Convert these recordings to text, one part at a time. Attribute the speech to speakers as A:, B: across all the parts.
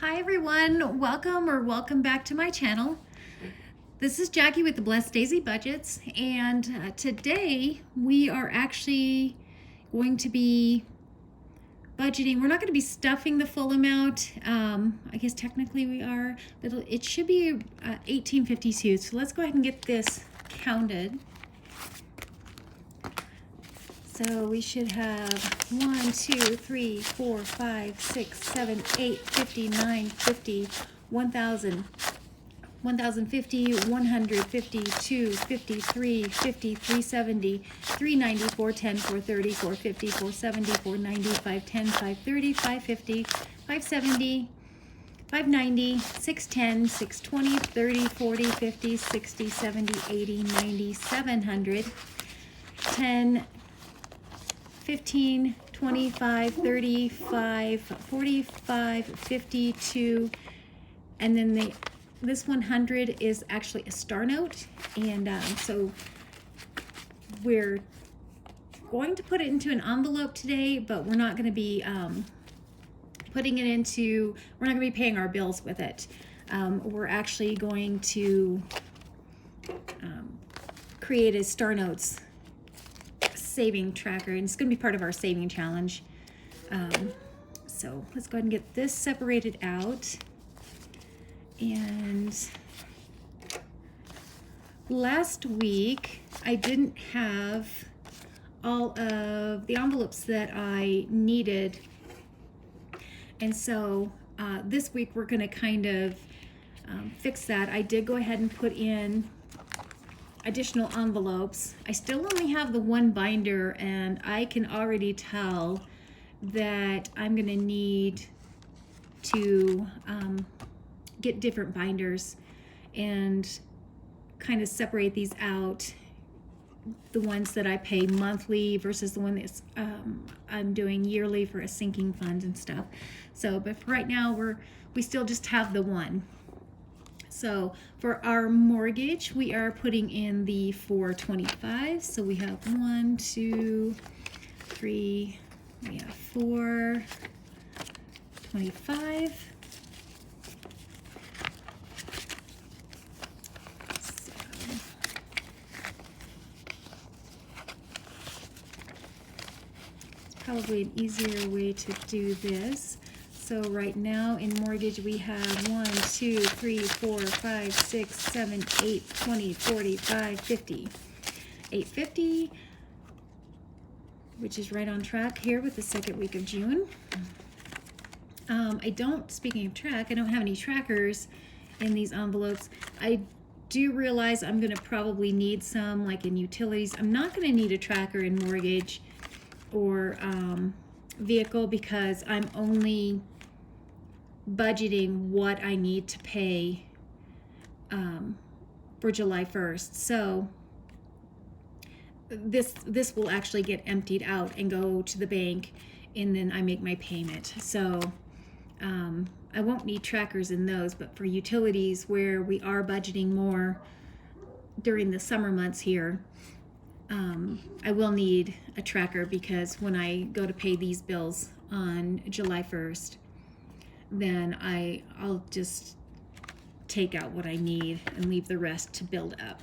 A: Hi everyone, welcome back to my channel. This is Jackie with the Blessed Daisy Budgets, and today we are actually going to be budgeting. We're not going to be stuffing the full amount. I guess technically we are, but it should be 1852. So let's go ahead and get this counted. So we should have 1, 2, 3, 4, 5, 6, 7, 8, 59, 50, 1,000, 1,050, 150, 2, 53, 50, 370, 390, 410, 430, 450, 470, 490, 510, 530, 550, 570, 590, 610, 620, 30, 40, 50, 60, 70, 80, 90, 700, 10, 15, 25, 35, 45, 52, and then this 100 is actually a star note, and so we're going to put it into an envelope today, but we're not going to be we're not going to be paying our bills with it. We're actually going to create a star notes saving tracker, and it's going to be part of our saving challenge. So let's go ahead and get this separated out. And last week I didn't have all of the envelopes that I needed, and so this week we're going to kind of fix that. I did go ahead and put in additional envelopes. I still only have the one binder, and I can already tell that I'm going to need to get different binders and kind of separate these out, the ones that I pay monthly versus the one that's I'm doing yearly for a sinking fund and stuff. So, but for right now we still just have the one. So for our mortgage, we are putting in the 425. So we have 1, 2, 3, we have 4, 25. So it's probably an easier way to do this. So right now in mortgage we have 1, 2, 3, 4, 5, 6, 7, 8, 20, 45, 50. 850, which is right on track here with the second week of June. Speaking of track, I don't have any trackers in these envelopes. I do realize I'm going to probably need some, like in utilities. I'm not going to need a tracker in mortgage or vehicle, because I'm only budgeting what I need to pay for July 1st. So this will actually get emptied out and go to the bank, and then I make my payment. So I won't need trackers in those, but for utilities where we are budgeting more during the summer months here, I will need a tracker, because when I go to pay these bills on July 1st, then I'll just take out what I need and leave the rest to build up.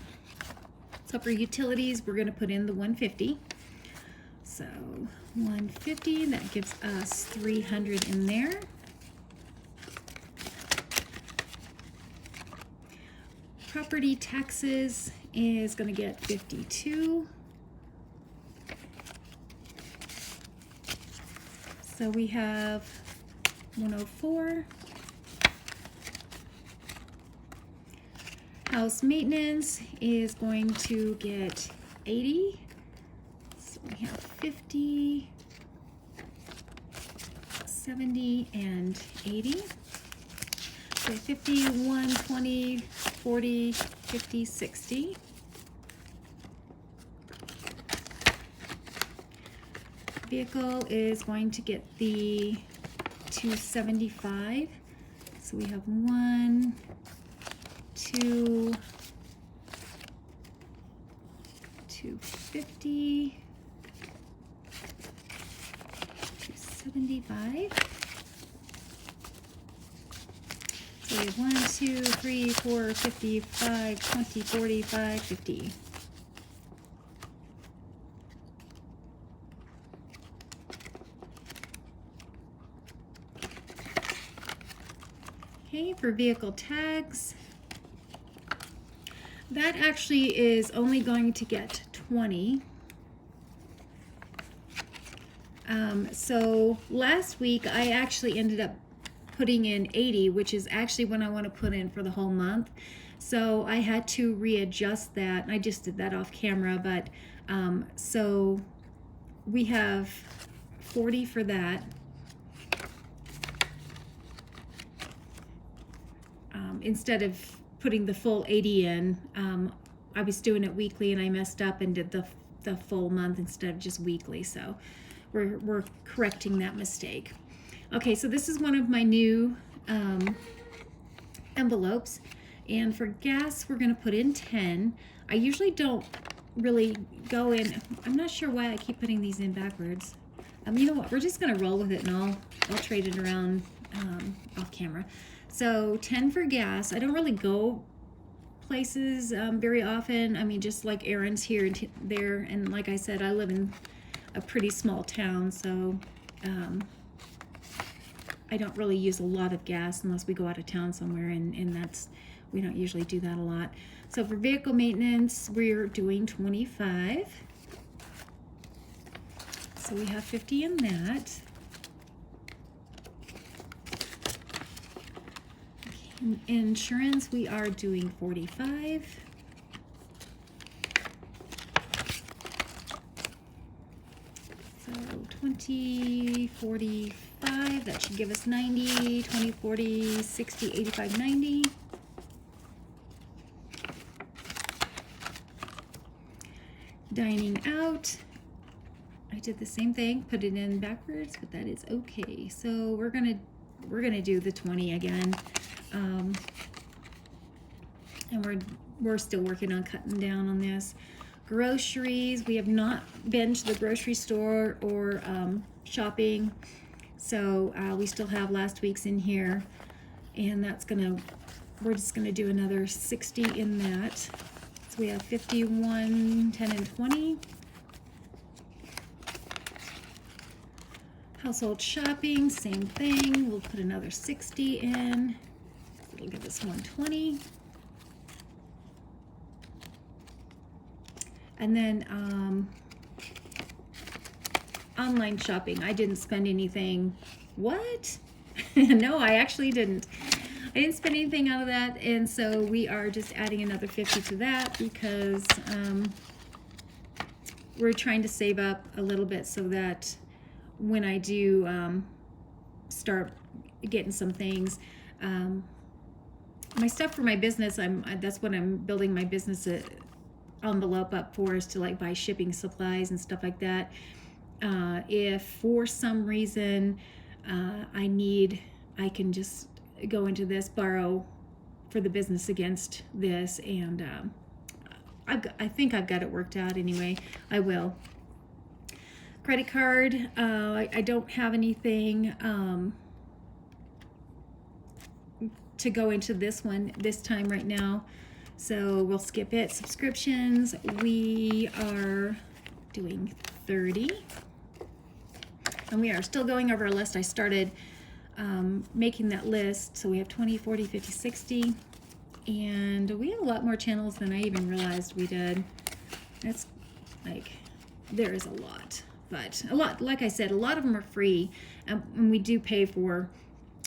A: So for utilities, we're going to put in the 150. So 150, that gives us 300 in there. Property taxes is going to get 52. So we have 104. House maintenance is going to get 80. So we have 50, 70, and 80. So 50, 120, 40, 50, 60. Vehicle is going to get the 275. So we have 1, 2, 250, 275. 1, 2, 3, 4, 55, 20, 45, 50. Okay, for vehicle tags, that actually is only going to get 20. So last week I actually ended up putting in 80, which is actually what I want to put in for the whole month. So I had to readjust that. I just did that off camera, but so we have 40 for that. Instead of putting the full 80 in, I was doing it weekly and I messed up and did the full month instead of just weekly. So we're correcting that mistake. Okay, so this is one of my new envelopes, and for gas we're going to put in 10. I usually don't really go in. I'm not sure why I keep putting these in backwards. You know what? We're just going to roll with it, and I'll trade it around off camera. So 10 for gas. I don't really go places very often. I mean, just like errands here and there. And like I said, I live in a pretty small town, so I don't really use a lot of gas unless we go out of town somewhere, and that's, we don't usually do that a lot. So for vehicle maintenance, we're doing 25. So we have 50 in that. Insurance, we are doing 45. So 20, 45, that should give us 90, 20, 40, 60, 85, 90. Dining out, I did the same thing, put it in backwards, but that is okay. So we're gonna do the 20 again. And we're still working on cutting down on this. Groceries, we have not been to the grocery store or shopping, so we still have last week's in here, and we're just gonna do another 60 in that. So we have 51, 10, and 20. Household shopping, same thing. We'll put another 60 in. It'll give us 120. And then online shopping, I didn't spend anything. What? No, I actually didn't. I didn't spend anything out of that, and so we are just adding another 50 to that because we're trying to save up a little bit so that when I do start getting some things, my stuff for my business, that's what I'm building my business envelope up for, is to like buy shipping supplies and stuff like that. If for some reason I can just go into this, borrow for the business against this, and I think I've got it worked out anyway. I will. Credit card, I don't have anything to go into this one this time right now, so we'll skip it. Subscriptions, we are doing 30, and we are still going over our list. I started making that list, so we have 20, 40, 50, 60, and we have a lot more channels than I even realized we did. That's like, there is a lot. But a lot, like I said, a lot of them are free, and we do pay for,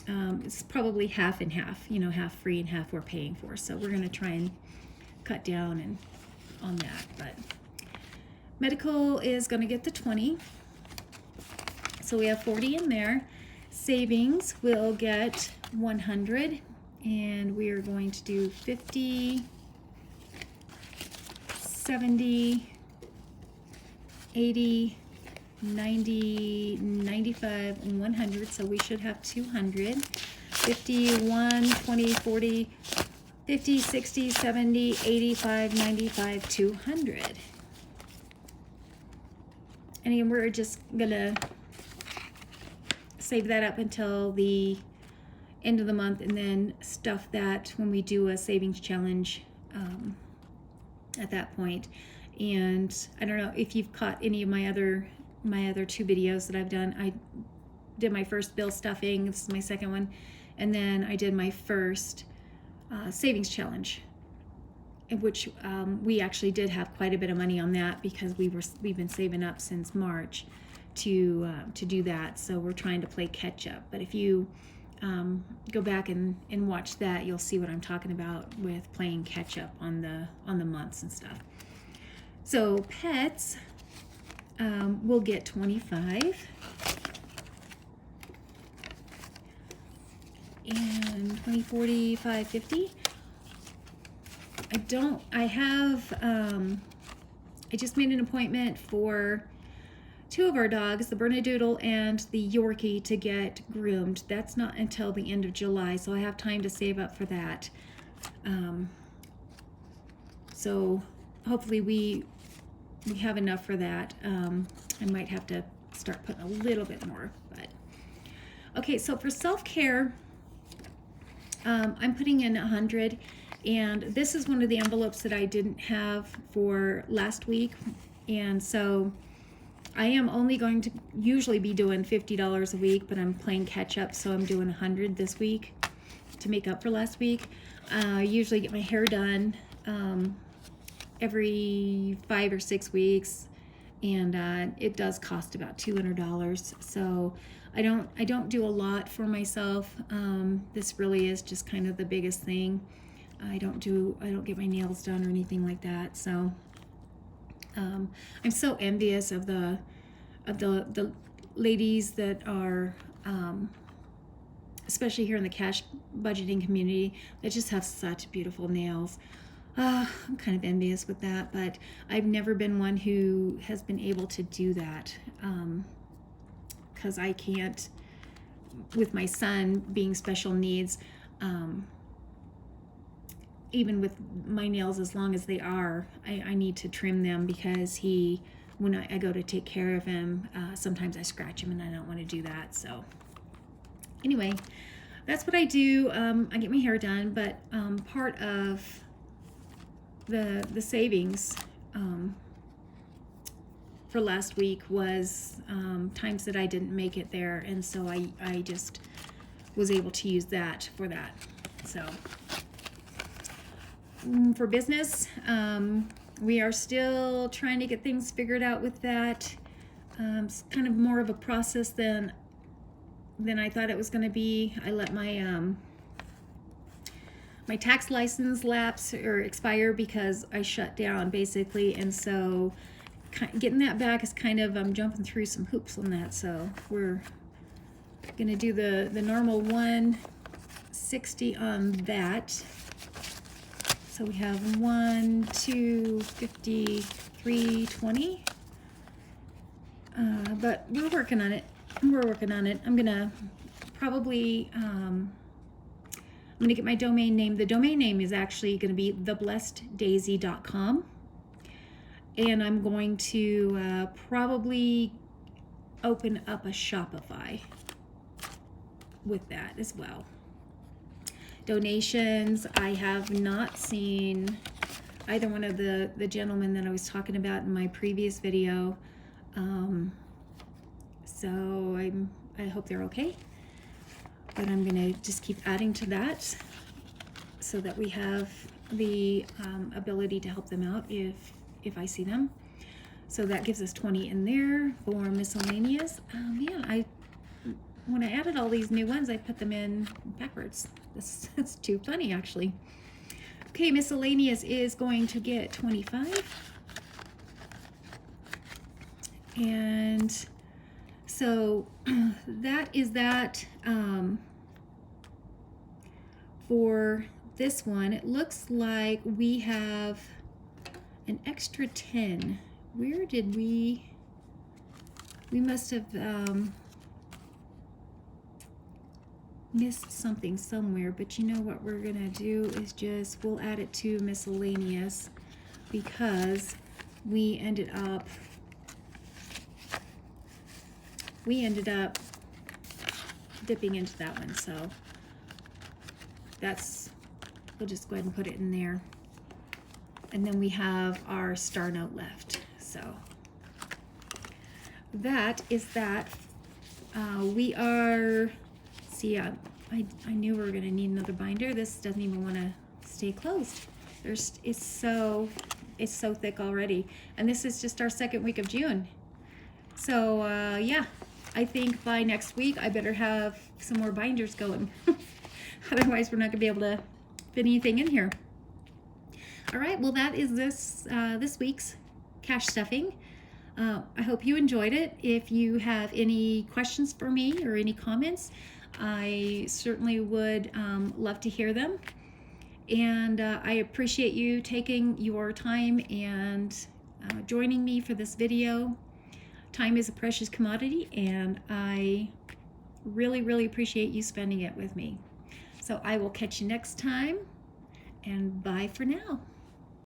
A: it's probably half and half, you know, half free and half we're paying for. So we're going to try and cut down on that. But medical is going to get the 20. So we have 40 in there. Savings will get 100, and we are going to do 50, 70, 80, 90, 95, and 100, so we should have 200. 51, 20, 40, 50, 60, 70, 85, 95, 200. And again, we're just gonna save that up until the end of the month, and then stuff that when we do a savings challenge at that point. And I don't know if you've caught any of my other 2 videos that I've done. I did my first bill stuffing. This is my second one, and then I did my first savings challenge, in which we actually did have quite a bit of money on that because we've been saving up since March to do that. So we're trying to play catch up. But if you go back and watch that, you'll see what I'm talking about with playing catch up on the months and stuff. So pets will get 25, and 20, 40, 5, 50. I just made an appointment for 2 of our dogs, the Bernedoodle and the Yorkie, to get groomed. That's not until the end of July, so I have time to save up for that. So hopefully we have enough for that. I might have to start putting a little bit more, but okay. So for self-care, I'm putting in 100. And this is one of the envelopes that I didn't have for last week. And so I am only going to usually be doing $50 a week, but I'm playing catch up. So I'm doing 100 this week to make up for last week. I usually get my hair done every 5 or 6 weeks. And it does cost about $200. So I don't do a lot for myself. This really is just kind of the biggest thing. I don't get my nails done or anything like that. So I'm so envious of the ladies that are, especially here in the cash budgeting community, that just have such beautiful nails. I'm kind of envious with that, but I've never been one who has been able to do that, because I can't, with my son being special needs. Even with my nails as long as they are, I need to trim them because when I go to take care of him, sometimes I scratch him and I don't want to do that. So anyway, that's what I do. I get my hair done, but part of the savings for last week was times that I didn't make it there, and so I just was able to use that for that. So for business, we are still trying to get things figured out with that. It's kind of more of a process than I thought it was going to be. I let my my tax license lapse or expire because I shut down basically, and so getting that back is kind of, I'm jumping through some hoops on that. So we're going to do the normal 160 on that. So we have 1, 2, 50, 3, 20. But we're working on it. I'm gonna probably I'm gonna get my domain name. The domain name is actually gonna be theblesseddaisy.com, and I'm going to probably open up a Shopify with that as well. Donations, I have not seen either one of the gentlemen that I was talking about in my previous video. So I hope they're okay. But I'm gonna just keep adding to that so that we have the ability to help them out if I see them. So that gives us 20 in there for miscellaneous. Man, when I added all these new ones, I put them in backwards. That's too funny, actually. Okay, miscellaneous is going to get 25. And so that is that for this one. It looks like we have an extra 10. Where did we must have missed something somewhere, but you know what we're gonna do is we'll add it to miscellaneous because we ended up dipping into that one. So we'll just go ahead and put it in there. And then we have our star note left. So that is that. We are, see, I knew we were gonna need another binder. This doesn't even wanna stay closed. It's so thick already. And this is just our second week of June. So yeah, I think by next week I better have some more binders going. Otherwise we're not gonna be able to fit anything in here. All right, well that is this week's cash stuffing. I hope you enjoyed it. If you have any questions for me or any comments, I certainly would love to hear them. And I appreciate you taking your time and joining me for this video. Time is a precious commodity, and I really, really appreciate you spending it with me. So I will catch you next time, and bye for now.